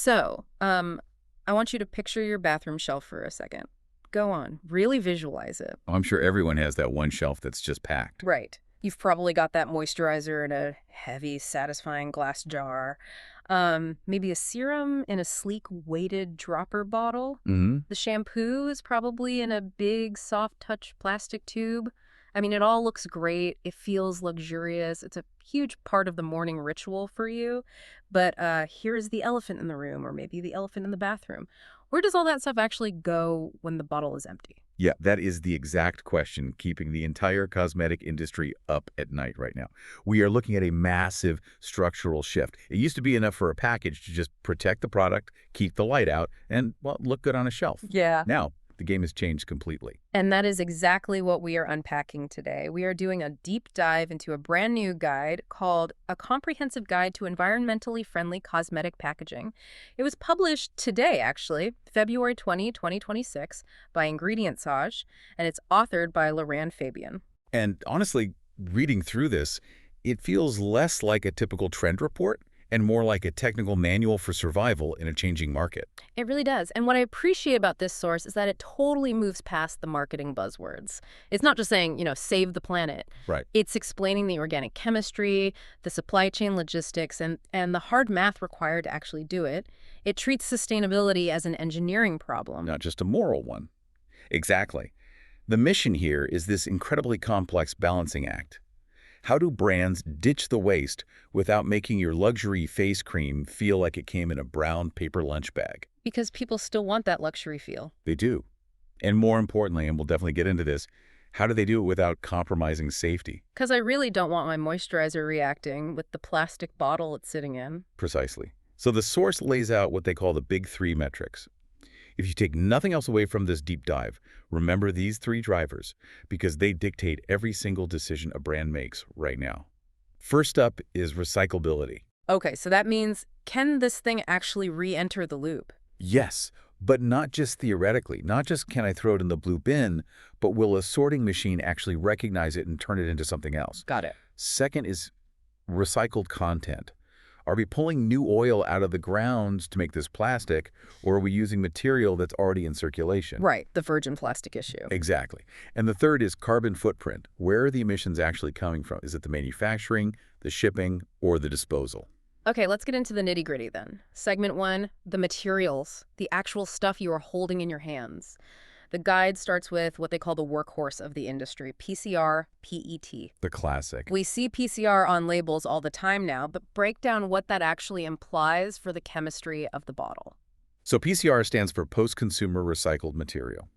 So, I want you to picture your bathroom shelf for a second. Go on, really visualize it. I'm sure everyone has that one shelf that's just packed. Right. You've probably got that moisturizer in a heavy, satisfying glass jar. Maybe a serum in a sleek, weighted dropper bottle. Mm-hmm. The shampoo is probably in a big, soft-touch plastic tube. I mean, it all looks great. It feels luxurious. It's a huge part of the morning ritual for you. But here's the elephant in the room, or maybe the elephant in the bathroom. Where does all that stuff actually go when the bottle is empty? Yeah, that is the exact question keeping the entire cosmetic industry up at night right now. We are looking at a massive structural shift. It used to be enough for a package to just protect the product, keep the light out, and, well, look good on a shelf. Yeah. Now, the game has changed completely. And that is exactly what we are unpacking today. We are doing a deep dive into a brand new guide called A Comprehensive Guide to Environmentally Friendly Cosmetic Packaging. It was published today, actually, February 20, 2026, by Ingredientsage, and it's authored by Loran Fabian. And honestly, reading through this, it feels less like a typical trend report and more like a technical manual for survival in a changing market. It really does. And what I appreciate about this source is that it totally moves past the marketing buzzwords. It's not just saying, save the planet. Right. It's explaining the organic chemistry, the supply chain logistics, and the hard math required to actually do it. It treats sustainability as an engineering problem. Not just a moral one. Exactly. The mission here is this incredibly complex balancing act. How do brands ditch the waste without making your luxury face cream feel like it came in a brown paper lunch bag? Because people still want that luxury feel. They do. And more importantly, and we'll definitely get into this, how do they do it without compromising safety? Because I really don't want my moisturizer reacting with the plastic bottle it's sitting in. Precisely. So the source lays out what they call the big three metrics. If you take nothing else away from this deep dive, remember these three drivers because they dictate every single decision a brand makes right now. First up is recyclability. Okay, so that means, can this thing actually re-enter the loop? Yes, but not just theoretically. Not just can I throw it in the blue bin, but will a sorting machine actually recognize it and turn it into something else? Got it. Second is recycled content. Are we pulling new oil out of the ground to make this plastic, or are we using material that's already in circulation? Right, the virgin plastic issue. Exactly. And the third is carbon footprint. Where are the emissions actually coming from? Is it the manufacturing, the shipping, or the disposal? Okay, let's get into the nitty-gritty then. Segment 1, the materials, the actual stuff you are holding in your hands. The guide starts with what they call the workhorse of the industry, PCR, PET. The classic. We see PCR on labels all the time now, but break down what that actually implies for the chemistry of the bottle. So PCR stands for post-consumer recycled material.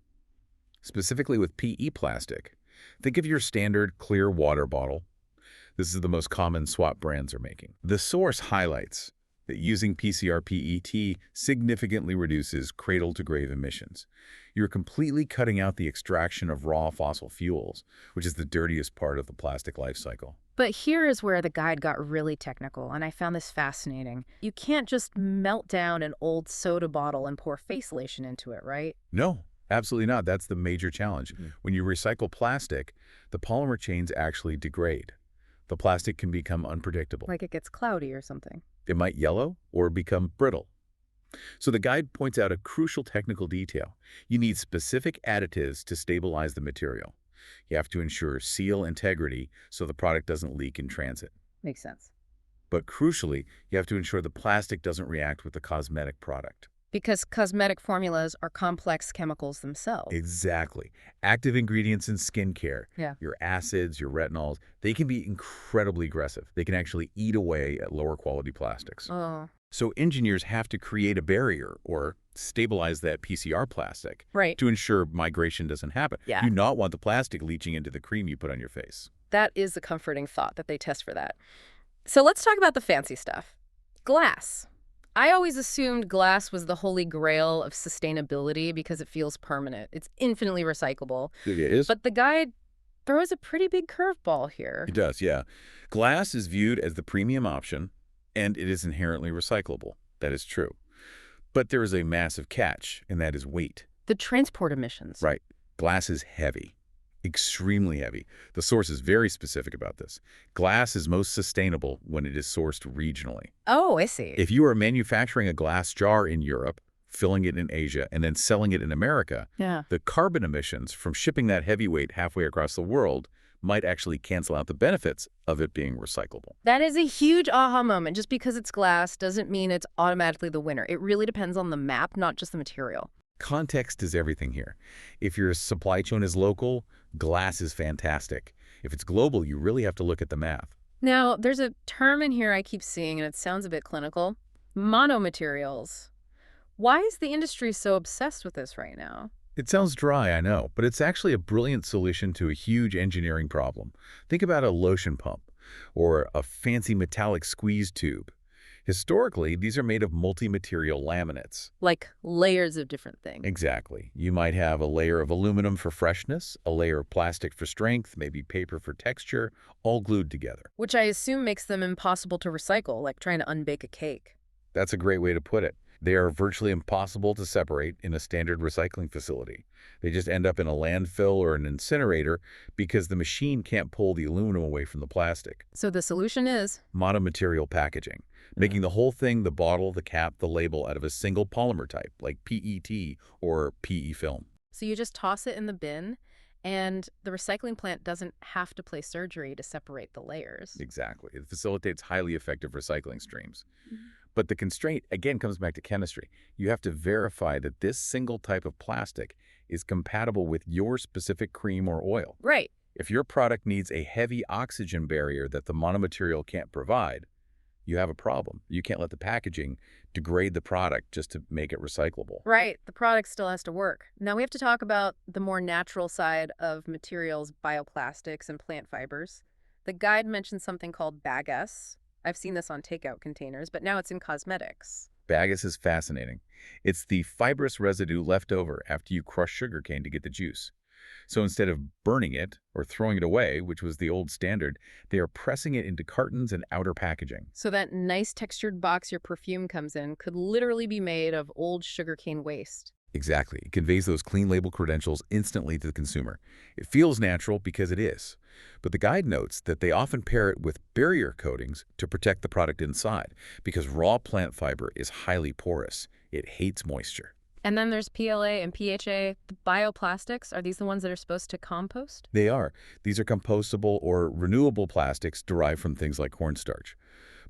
Specifically with PE plastic, think of your standard clear water bottle. This is the most common swap brands are making. The source highlights that using PCR PET significantly reduces cradle-to-grave emissions. You're completely cutting out the extraction of raw fossil fuels, which is the dirtiest part of the plastic life cycle. But here is where the guide got really technical, and I found this fascinating. You can't just melt down an old soda bottle and pour face lotion into it, right? No, absolutely not. That's the major challenge. When you recycle plastic, the polymer chains actually degrade. The plastic can become unpredictable. Like it gets cloudy or something. It might yellow or become brittle. So the guide points out a crucial technical detail. You need specific additives to stabilize the material. You have to ensure seal integrity so the product doesn't leak in transit. Makes sense. But crucially, you have to ensure the plastic doesn't react with the cosmetic product. Because cosmetic formulas are complex chemicals themselves. Exactly. Active ingredients in skincare, your acids, your retinols, they can be incredibly aggressive. They can actually eat away at lower quality plastics. Oh. So engineers have to create a barrier or stabilize that PCR plastic to ensure migration doesn't happen. You do not want the plastic leaching into the cream you put on your face. That is a comforting thought that they test for that. So let's talk about the fancy stuff. Glass. I always assumed glass was the holy grail of sustainability because it feels permanent. It's infinitely recyclable. It is. But the guide throws a pretty big curveball here. It does, yeah. Glass is viewed as the premium option, and it is inherently recyclable. That is true. But there is a massive catch, and that is weight. The transport emissions. Right. Glass is heavy. Extremely heavy. The source is very specific about this. Glass is most sustainable when it is sourced regionally. Oh, I see. If you are manufacturing a glass jar in Europe, filling it in Asia, and then selling it in America, Yeah. the carbon emissions from shipping that heavyweight halfway across the world might actually cancel out the benefits of it being recyclable. That is a huge aha moment. Just because it's glass doesn't mean it's automatically the winner. It really depends on the map, not just the material. Context is everything here. If your supply chain is local, glass is fantastic. If it's global, you really have to look at the math. Now, there's a term in here I keep seeing, and it sounds a bit clinical. Monomaterials. Why is the industry so obsessed with this right now? It sounds dry, I know, but it's actually a brilliant solution to a huge engineering problem. Think about a lotion pump or a fancy metallic squeeze tube. Historically, these are made of multi-material laminates. Like layers of different things. Exactly. You might have a layer of aluminum for freshness, a layer of plastic for strength, maybe paper for texture, all glued together. Which I assume makes them impossible to recycle, like trying to unbake a cake. That's a great way to put it. They are virtually impossible to separate in a standard recycling facility. They just end up in a landfill or an incinerator because the machine can't pull the aluminum away from the plastic. So the solution is? Monomaterial packaging, making the whole thing, the bottle, the cap, the label, out of a single polymer type, like PET or PE film. So you just toss it in the bin, and the recycling plant doesn't have to play surgery to separate the layers. Exactly. It facilitates highly effective recycling streams. But the constraint, again, comes back to chemistry. You have to verify that this single type of plastic is compatible with your specific cream or oil. Right. If your product needs a heavy oxygen barrier that the monomaterial can't provide, you have a problem. You can't let the packaging degrade the product just to make it recyclable. Right. The product still has to work. Now we have to talk about the more natural side of materials, bioplastics, and plant fibers. The guide mentions something called bagasse. I've seen this on takeout containers, but now it's in cosmetics. Bagasse is fascinating. It's the fibrous residue left over after you crush sugarcane to get the juice. So instead of burning it or throwing it away, which was the old standard, they are pressing it into cartons and outer packaging. So that nice textured box your perfume comes in could literally be made of old sugarcane waste. Exactly. It conveys those clean label credentials instantly to the consumer. It feels natural because it is. But the guide notes that they often pair it with barrier coatings to protect the product inside because raw plant fiber is highly porous. It hates moisture. And then there's PLA and PHA. The bioplastics, are these the ones that are supposed to compost? They are. These are compostable or renewable plastics derived from things like cornstarch.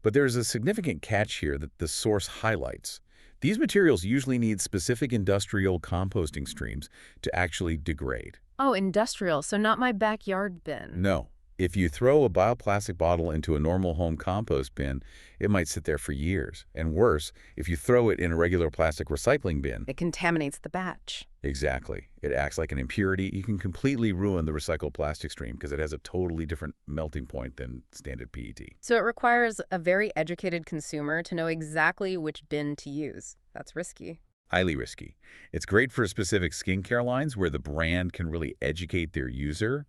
But there's a significant catch here that the source highlights. These materials usually need specific industrial composting streams to actually degrade. Oh, industrial, so not my backyard bin. No. If you throw a bioplastic bottle into a normal home compost bin, it might sit there for years. And worse, if you throw it in a regular plastic recycling bin. It contaminates the batch. Exactly. It acts like an impurity. You can completely ruin the recycled plastic stream because it has a totally different melting point than standard PET. So it requires a very educated consumer to know exactly which bin to use. That's risky. Highly risky. It's great for specific skincare lines where the brand can really educate their user,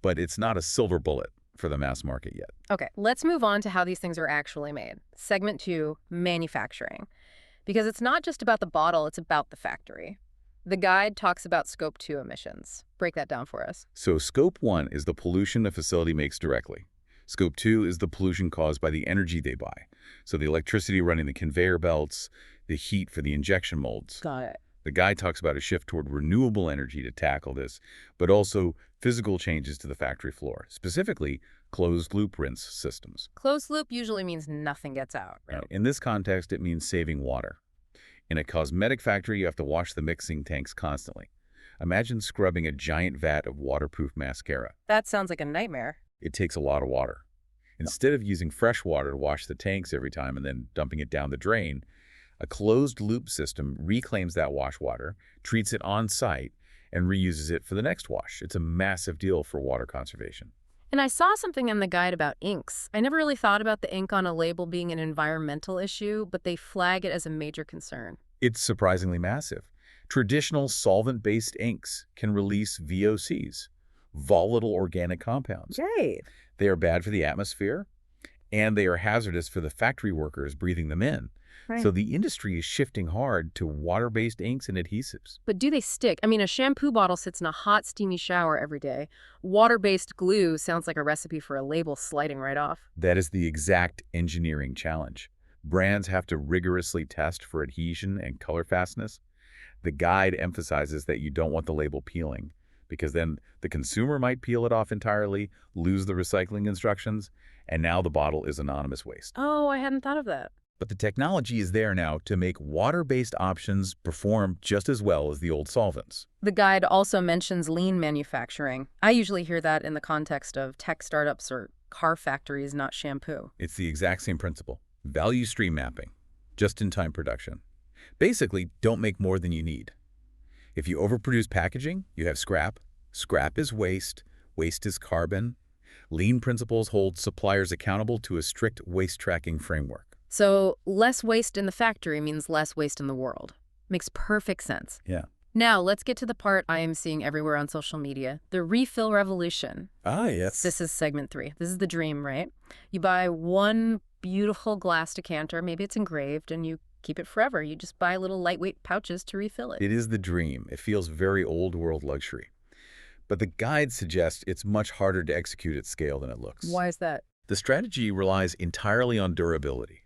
but it's not a silver bullet for the mass market yet. Okay, let's move on to how these things are actually made. Segment 2, manufacturing. Because it's not just about the bottle, it's about the factory. The guide talks about Scope 2 emissions. Break that down for us. So Scope 1 is the pollution a facility makes directly. Scope 2 is the pollution caused by the energy they buy. So the electricity running the conveyor belts, the heat for the injection molds. Got it. The guide talks about a shift toward renewable energy to tackle this, but also physical changes to the factory floor, specifically closed-loop rinse systems. Closed loop usually means nothing gets out, right? In this context, it means saving water. In a cosmetic factory, you have to wash the mixing tanks constantly. Imagine scrubbing a giant vat of waterproof mascara. That sounds like a nightmare. It takes a lot of water. Instead of using fresh water to wash the tanks every time and then dumping it down the drain, a closed-loop system reclaims that wash water, treats it on-site, and reuses it for the next wash. It's a massive deal for water conservation. And I saw something in the guide about inks. I never really thought about the ink on a label being an environmental issue, but they flag it as a major concern. It's surprisingly massive. Traditional solvent-based inks can release VOCs, volatile organic compounds. Right. They are bad for the atmosphere, and they are hazardous for the factory workers breathing them in. Right. So the industry is shifting hard to water-based inks and adhesives. But do they stick? I mean, a shampoo bottle sits in a hot, steamy shower every day. Water-based glue sounds like a recipe for a label sliding right off. That is the exact engineering challenge. Brands have to rigorously test for adhesion and color fastness. The guide emphasizes that you don't want the label peeling, because then the consumer might peel it off entirely, lose the recycling instructions, and now the bottle is anonymous waste. Oh, I hadn't thought of that. But the technology is there now to make water-based options perform just as well as the old solvents. The guide also mentions lean manufacturing. I usually hear that in the context of tech startups or car factories, not shampoo. It's the exact same principle. Value stream mapping, just-in-time production. Basically, don't make more than you need. If you overproduce packaging, you have scrap. Scrap is waste. Waste is carbon. Lean principles hold suppliers accountable to a strict waste tracking framework. So less waste in the factory means less waste in the world. Makes perfect sense. Yeah. Now, let's get to the part I am seeing everywhere on social media, the refill revolution. Ah, yes. This is segment 3. This is the dream, right? You buy one beautiful glass decanter, maybe it's engraved, and you keep it forever. You just buy little lightweight pouches to refill it. It is the dream. It feels very old world luxury. But the guide suggests it's much harder to execute at scale than it looks. Why is that? The strategy relies entirely on durability.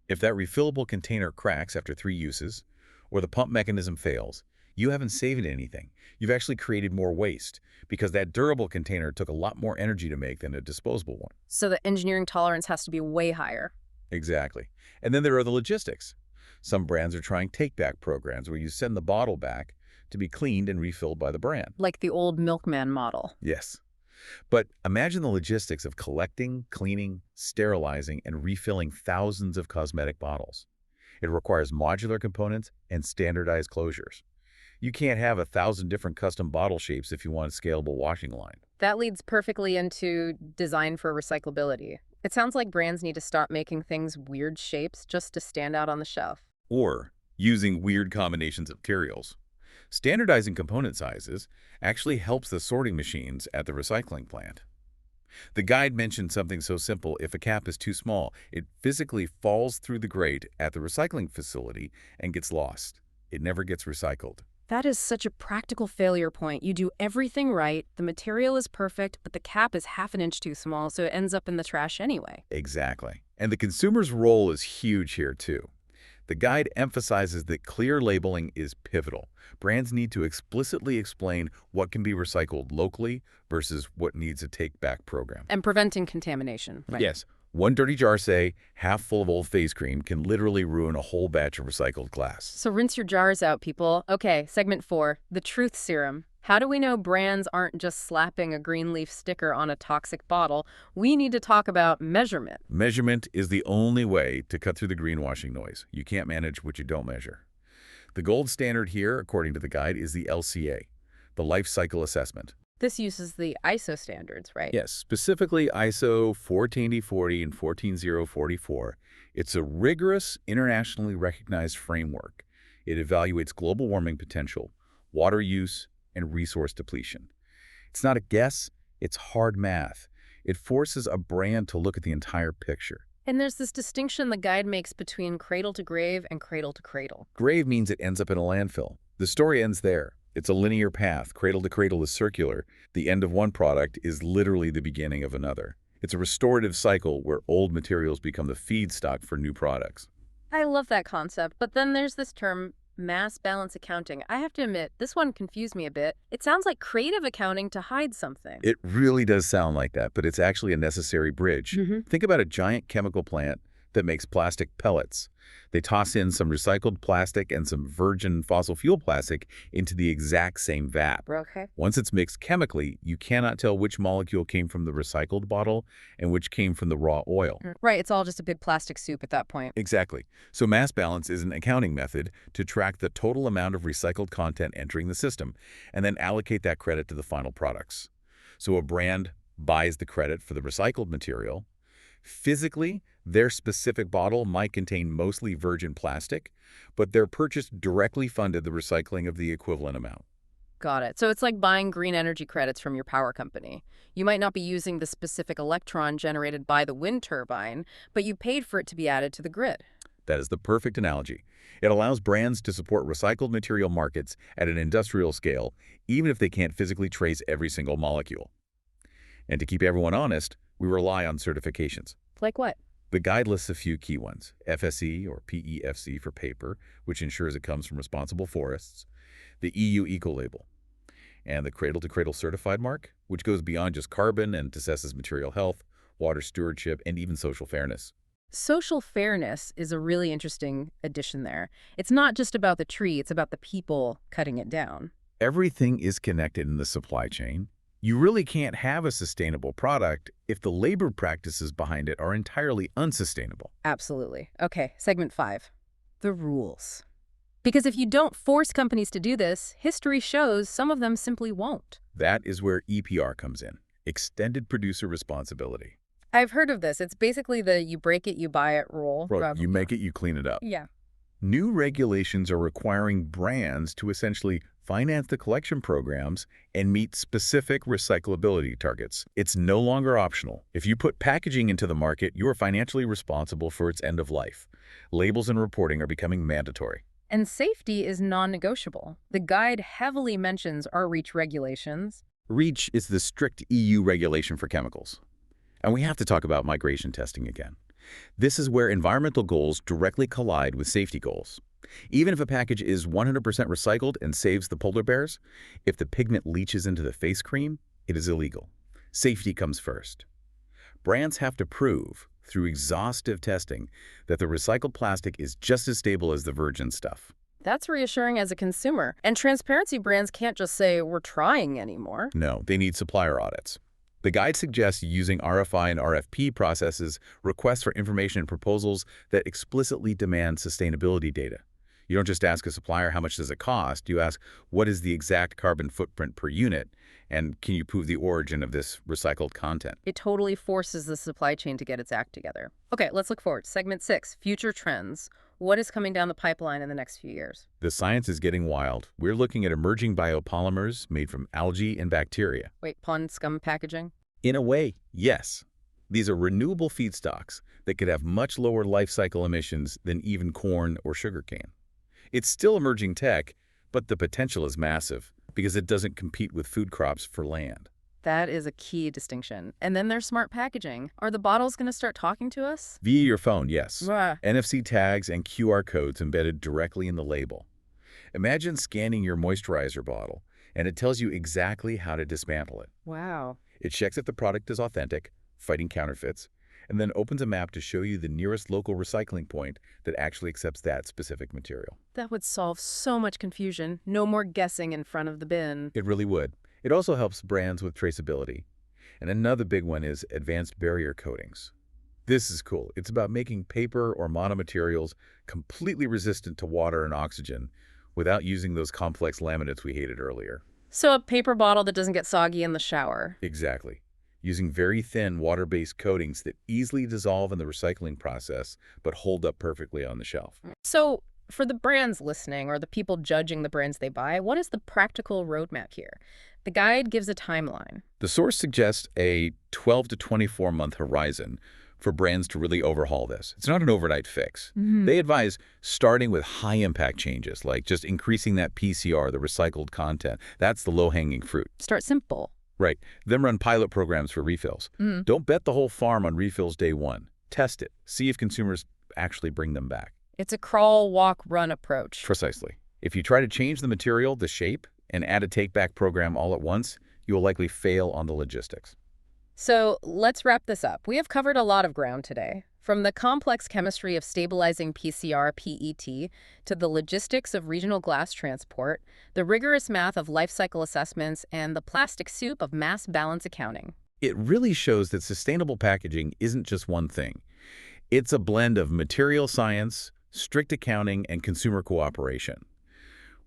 If that refillable container cracks after 3 uses, or the pump mechanism fails, you haven't saved anything. You've actually created more waste, because that durable container took a lot more energy to make than a disposable one. So the engineering tolerance has to be way higher. Exactly. And then there are the logistics. Some brands are trying take-back programs where you send the bottle back to be cleaned and refilled by the brand. Like the old milkman model. Yes. But imagine the logistics of collecting, cleaning, sterilizing, and refilling thousands of cosmetic bottles. It requires modular components and standardized closures. You can't have 1,000 different custom bottle shapes if you want a scalable washing line. That leads perfectly into design for recyclability. It sounds like brands need to stop making things weird shapes just to stand out on the shelf. Or using weird combinations of materials. Standardizing component sizes actually helps the sorting machines at the recycling plant. The guide mentioned something so simple: if a cap is too small, it physically falls through the grate at the recycling facility and gets lost. It never gets recycled. That is such a practical failure point. You do everything right, the material is perfect, but the cap is half an inch too small, so it ends up in the trash anyway. Exactly. And the consumer's role is huge here too. The guide emphasizes that clear labeling is pivotal. Brands need to explicitly explain what can be recycled locally versus what needs a take-back program. And preventing contamination, right? Yes. One dirty jar, say, half full of old face cream, can literally ruin a whole batch of recycled glass. So rinse your jars out, people. Okay, segment 4, the truth serum. How do we know brands aren't just slapping a green leaf sticker on a toxic bottle? We need to talk about measurement. Measurement is the only way to cut through the greenwashing noise. You can't manage what you don't measure. The gold standard here, according to the guide, is the LCA, the life cycle assessment. This uses the ISO standards, right? Yes, specifically ISO 14040 and 14044. It's a rigorous, internationally recognized framework. It evaluates global warming potential, water use, and resource depletion. It's not a guess, it's hard math. It forces a brand to look at the entire picture. And there's this distinction the guide makes between cradle to grave and cradle to cradle. Grave means it ends up in a landfill. The story ends there. It's a linear path. Cradle to cradle is circular. The end of one product is literally the beginning of another. It's a restorative cycle where old materials become the feedstock for new products. I love that concept, but then there's this term, mass balance accounting. I have to admit, this one confused me a bit. It sounds like creative accounting to hide something. It really does sound like that, but it's actually a necessary bridge. Think about a giant chemical plant that makes plastic pellets. They toss in some recycled plastic and some virgin fossil fuel plastic into the exact same vat. Okay. Once it's mixed chemically, you cannot tell which molecule came from the recycled bottle and which came from the raw oil. Right, it's all just a big plastic soup at that point. Exactly. So mass balance is an accounting method to track the total amount of recycled content entering the system and then allocate that credit to the final products. So a brand buys the credit for the recycled material. Physically, their specific bottle might contain mostly virgin plastic, but their purchase directly funded the recycling of the equivalent amount. Got it. So it's like buying green energy credits from your power company. You might not be using the specific electron generated by the wind turbine, but you paid for it to be added to the grid. That is the perfect analogy. It allows brands to support recycled material markets at an industrial scale, even if they can't physically trace every single molecule. And to keep everyone honest, we rely on certifications. Like what? The guide lists a few key ones: FSC or PEFC for paper, which ensures it comes from responsible forests, the EU Ecolabel, and the Cradle to Cradle Certified mark, which goes beyond just carbon and assesses material health, water stewardship, and even social fairness. Social fairness is a really interesting addition there. It's not just about the tree, it's about the people cutting it down. Everything is connected in the supply chain. You really can't have a sustainable product if the labor practices behind it are entirely unsustainable. Absolutely. Okay, segment 5. The rules. Because if you don't force companies to do this, history shows some of them simply won't. That is where EPR comes in, extended producer responsibility. I've heard of this. It's basically the you break it, you buy it rule. Right, you make it, you clean it up. Yeah. New regulations are requiring brands to essentially finance the collection programs and meet specific recyclability targets. It's no longer optional. If you put packaging into the market, you are financially responsible for its end of life. Labels and reporting are becoming mandatory. And safety is non-negotiable. The guide heavily mentions our REACH regulations. REACH is the strict EU regulation for chemicals. And we have to talk about migration testing again. This is where environmental goals directly collide with safety goals. Even if a package is 100% recycled and saves the polar bears, if the pigment leaches into the face cream, it is illegal. Safety comes first. Brands have to prove, through exhaustive testing, that the recycled plastic is just as stable as the virgin stuff. That's reassuring as a consumer. And transparency brands can't just say, we're trying anymore. No, they need supplier audits. The guide suggests using RFI and RFP processes, requests for information and proposals that explicitly demand sustainability data. You don't just ask a supplier how much does it cost, you ask what is the exact carbon footprint per unit, and can you prove the origin of this recycled content? It totally forces the supply chain to get its act together. Okay, let's look forward. Segment 6, future trends. What is coming down the pipeline in the next few years? The science is getting wild. We're looking at emerging biopolymers made from algae and bacteria. Wait, pond scum packaging? In a way, yes. These are renewable feedstocks that could have much lower life cycle emissions than even corn or sugarcane. It's still emerging tech, but the potential is massive because it doesn't compete with food crops for land. That is a key distinction. And then there's smart packaging. Are the bottles going to start talking to us? Via your phone, yes. Wow. NFC tags and QR codes embedded directly in the label. Imagine scanning your moisturizer bottle, and it tells you exactly how to dismantle it. Wow. It checks if the product is authentic, fighting counterfeits, and then opens a map to show you the nearest local recycling point that actually accepts that specific material. That would solve so much confusion. No more guessing in front of the bin. It really would. It also helps brands with traceability. And another big one is advanced barrier coatings. This is cool. It's about making paper or monomaterials completely resistant to water and oxygen without using those complex laminates we hated earlier. So a paper bottle that doesn't get soggy in the shower. Exactly. Using very thin water-based coatings that easily dissolve in the recycling process but hold up perfectly on the shelf. So for the brands listening or the people judging the brands they buy, what is the practical roadmap here? The guide gives a timeline. The source suggests a 12 to 24-month horizon for brands to really overhaul this. It's not an overnight fix. They advise starting with high-impact changes, like just increasing that PCR, the recycled content. That's the low-hanging fruit. Start simple. Right. Then run pilot programs for refills. Don't bet the whole farm on refills day one. Test it. See if consumers actually bring them back. It's a crawl, walk, run approach. Precisely. If you try to change the material, the shape, and add a take-back program all at once, you will likely fail on the logistics. So let's wrap this up. We have covered a lot of ground today. From the complex chemistry of stabilizing PCR, PET, to the logistics of regional glass transport, the rigorous math of life cycle assessments, and the plastic soup of mass balance accounting. It really shows that sustainable packaging isn't just one thing. It's a blend of material science, strict accounting, and consumer cooperation.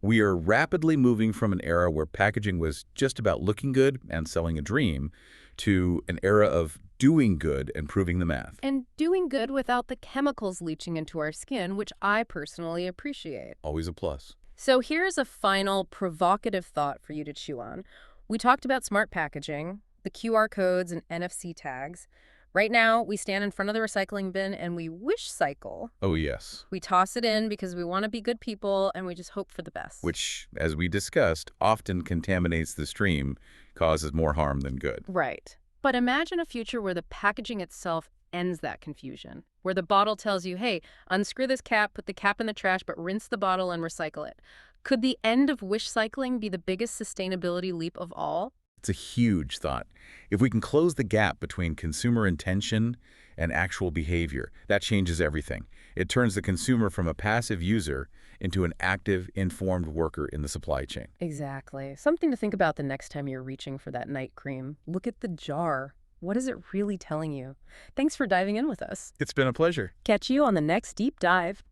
We are rapidly moving from an era where packaging was just about looking good and selling a dream to an era of doing good and proving the math. And doing good without the chemicals leaching into our skin, which I personally appreciate. Always a plus. So here's a final provocative thought for you to chew on. We talked about smart packaging, the QR codes and NFC tags. Right now, we stand in front of the recycling bin and we wish cycle. Oh, yes. We toss it in because we want to be good people and we just hope for the best. Which, as we discussed, often contaminates the stream, causes more harm than good. Right. But imagine a future where the packaging itself ends that confusion, where the bottle tells you, hey, unscrew this cap, put the cap in the trash, but rinse the bottle and recycle it. Could the end of wish cycling be the biggest sustainability leap of all? It's a huge thought. If we can close the gap between consumer intention and actual behavior, that changes everything. It turns the consumer from a passive user into an active, informed worker in the supply chain. Exactly. Something to think about the next time you're reaching for that night cream. Look at the jar. What is it really telling you? Thanks for diving in with us. It's been a pleasure. Catch you on the next deep dive.